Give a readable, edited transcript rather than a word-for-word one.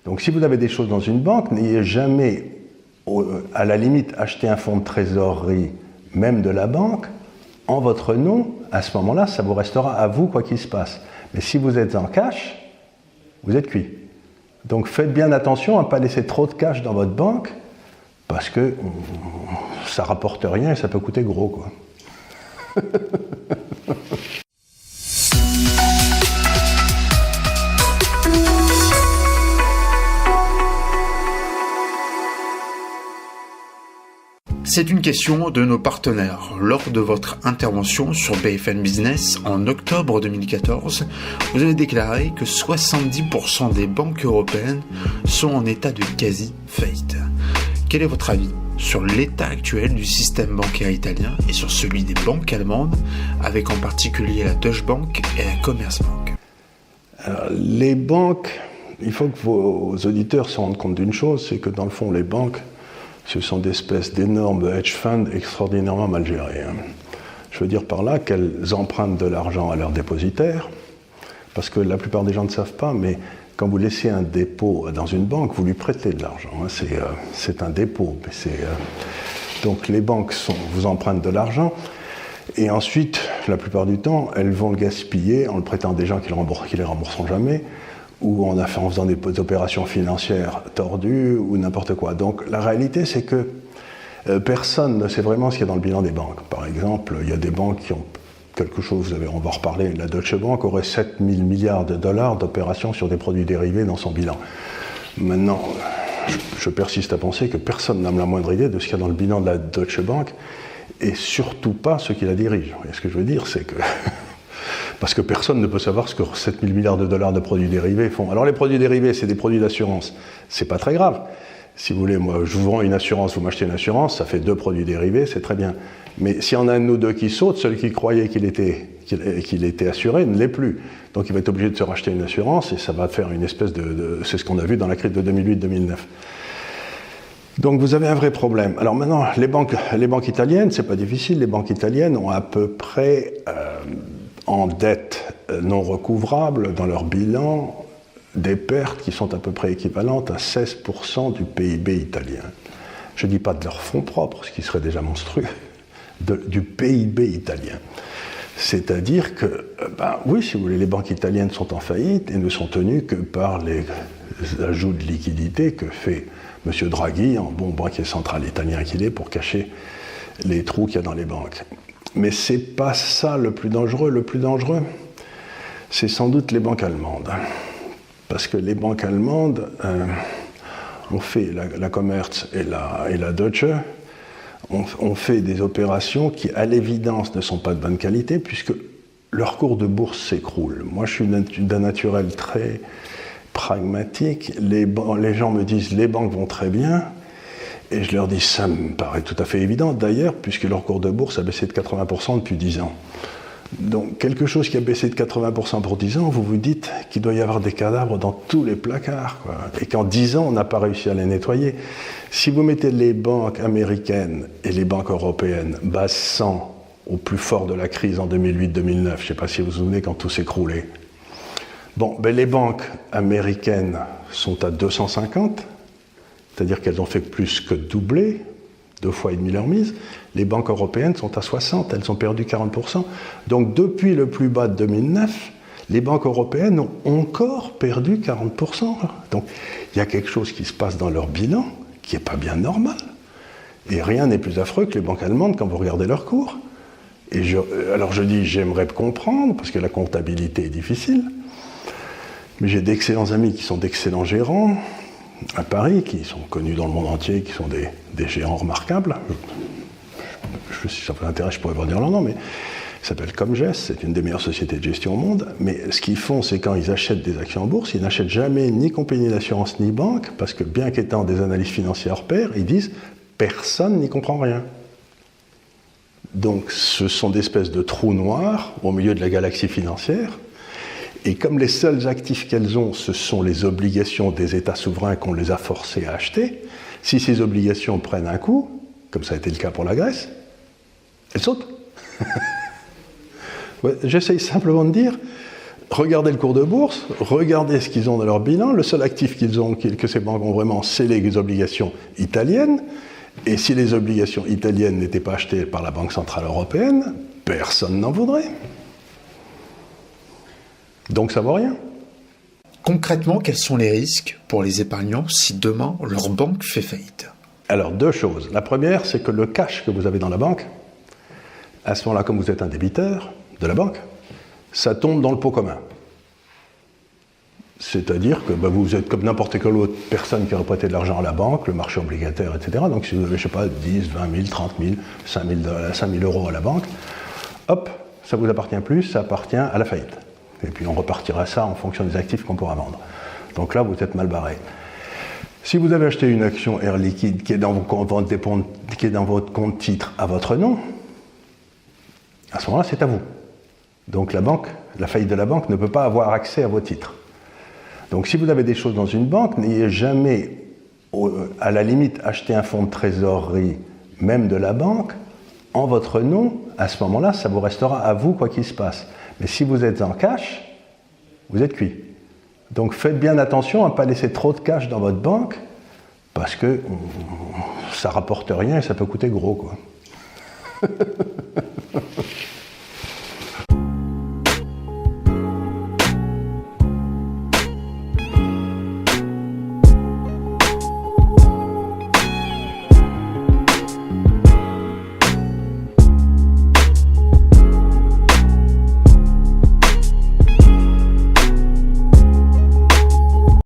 Donc si vous avez des choses dans une banque, n'ayez jamais, à la limite, acheté un fonds de trésorerie, même de la banque, en votre nom. À ce moment-là, ça vous restera à vous quoi qu'il se passe. Mais si vous êtes en cash, vous êtes cuit. Donc faites bien attention à ne pas laisser trop de cash dans votre banque, parce que ça ne rapporte rien et ça peut coûter gros, quoi. C'est une question de nos partenaires. Lors de votre intervention sur BFM Business en octobre 2014, vous avez déclaré que 70% des banques européennes sont en état de quasi-faillite. Quel est votre avis sur l'état actuel du système bancaire italien et sur celui des banques allemandes, avec en particulier la Deutsche Bank et la Commerzbank? Alors, les banques, il faut que vos auditeurs se rendent compte d'une chose, c'est que dans le fond, les banques, ce sont des espèces d'énormes hedge funds extraordinairement mal gérés. Je veux dire par là qu'elles empruntent de l'argent à leurs dépositaires, parce que la plupart des gens ne savent pas, mais quand vous laissez un dépôt dans une banque, vous lui prêtez de l'argent. C'est un dépôt. Donc les banques vous empruntent de l'argent, et ensuite, la plupart du temps, elles vont le gaspiller en le prêtant à des gens qui ne les rembourseront jamais, ou en faisant des opérations financières tordues, ou n'importe quoi. Donc la réalité, c'est que personne ne sait vraiment ce qu'il y a dans le bilan des banques. Par exemple, il y a des banques qui ont quelque chose, on va en reparler, la Deutsche Bank aurait 7 000 milliards de dollars d'opérations sur des produits dérivés dans son bilan. Maintenant, je persiste à penser que personne n'a la moindre idée de ce qu'il y a dans le bilan de la Deutsche Bank, et surtout pas ceux qui la dirigent. Et ce que je veux dire, c'est que... Parce que personne ne peut savoir ce que 7 000 milliards de dollars de produits dérivés font. Alors les produits dérivés, c'est des produits d'assurance. C'est pas très grave. Si vous voulez, moi, je vous vends une assurance, vous m'achetez une assurance, ça fait 2 produits dérivés, c'est très bien. Mais s'il y en a un de nous deux qui saute, celui qui croyait qu'il était assuré ne l'est plus. Donc il va être obligé de se racheter une assurance et ça va faire une espèce de c'est ce qu'on a vu dans la crise de 2008-2009. Donc vous avez un vrai problème. Alors maintenant, les banques italiennes, c'est pas difficile. Les banques italiennes ont à peu près en dette non recouvrable dans leur bilan des pertes qui sont à peu près équivalentes à 16% du PIB italien. Je ne dis pas de leurs fonds propres, ce qui serait déjà monstrueux, du PIB italien. C'est-à-dire que, oui, si vous voulez, les banques italiennes sont en faillite et ne sont tenues que par les ajouts de liquidités que fait M. Draghi, en bon banquier central italien qu'il est, pour cacher les trous qu'il y a dans les banques. Mais ce n'est pas ça le plus dangereux. Le plus dangereux, c'est sans doute les banques allemandes. Parce que les banques allemandes ont fait, la Commerz et la Deutsche, ont fait des opérations qui, à l'évidence, ne sont pas de bonne qualité, puisque leur cours de bourse s'écroule. Moi, je suis d'un naturel très pragmatique. Les gens me disent « les banques vont très bien », et je leur dis « ça me paraît tout à fait évident, d'ailleurs, puisque leur cours de bourse a baissé de 80% depuis 10 ans ». Donc, quelque chose qui a baissé de 80% pour 10 ans, vous vous dites qu'il doit y avoir des cadavres dans tous les placards, quoi. Et qu'en 10 ans, on n'a pas réussi à les nettoyer. Si vous mettez les banques américaines et les banques européennes base 100 au plus fort de la crise en 2008-2009, je ne sais pas si vous vous souvenez quand tout s'écroulait. Bon, les banques américaines sont à 250, c'est-à-dire qu'elles ont fait plus que doubler, 2,5 fois leur mise. Les banques européennes sont à 60, elles ont perdu 40%. Donc depuis le plus bas de 2009, les banques européennes ont encore perdu 40%. Donc il y a quelque chose qui se passe dans leur bilan qui n'est pas bien normal. Et rien n'est plus affreux que les banques allemandes quand vous regardez leur cours. Et alors je dis, j'aimerais comprendre, parce que la comptabilité est difficile, mais j'ai d'excellents amis qui sont d'excellents gérants à Paris, qui sont connus dans le monde entier, qui sont des gérants remarquables. Si ça vous intéresse, je pourrais vous dire leur nom, mais ils s'appellent Comgest, c'est une des meilleures sociétés de gestion au monde. Mais ce qu'ils font, c'est quand ils achètent des actions en bourse, ils n'achètent jamais ni compagnie d'assurance ni banque, parce que bien qu'étant des analystes financiers hors pair, ils disent « personne n'y comprend rien ». Donc ce sont des espèces de trous noirs au milieu de la galaxie financière. Et comme les seuls actifs qu'elles ont, ce sont les obligations des États souverains qu'on les a forcés à acheter, si ces obligations prennent un coup, comme ça a été le cas pour la Grèce, elles sautent. Ouais, j'essaye simplement de dire, regardez le cours de bourse, regardez ce qu'ils ont dans leur bilan. Le seul actif qu'ils ont, que ces banques ont vraiment, c'est les obligations italiennes. Et si les obligations italiennes n'étaient pas achetées par la Banque Centrale Européenne, personne n'en voudrait. Donc ça vaut rien. Concrètement, quels sont les risques pour les épargnants si demain leur banque fait faillite? Alors, deux choses. La première, c'est que le cash que vous avez dans la banque, à ce moment-là, comme vous êtes un débiteur de la banque, ça tombe dans le pot commun. C'est-à-dire que vous êtes comme n'importe quelle autre personne qui aurait prêté de l'argent à la banque, le marché obligataire, etc. Donc si vous avez, je ne sais pas, 10, 20 000, 30 000, 5 000 euros à la banque, hop, ça ne vous appartient plus, ça appartient à la faillite. Et puis on repartira ça en fonction des actifs qu'on pourra vendre. Donc là, vous êtes mal barré. Si vous avez acheté une action Air Liquide qui est dans votre compte titre à votre nom, à ce moment-là, c'est à vous. Donc la faillite de la banque ne peut pas avoir accès à vos titres. Donc si vous avez des choses dans une banque, n'ayez jamais, à la limite, acheté un fonds de trésorerie, même de la banque, en votre nom. À ce moment-là, ça vous restera à vous quoi qu'il se passe. Mais si vous êtes en cash, vous êtes cuit. Donc faites bien attention à ne pas laisser trop de cash dans votre banque, parce que ça ne rapporte rien et ça peut coûter gros, quoi.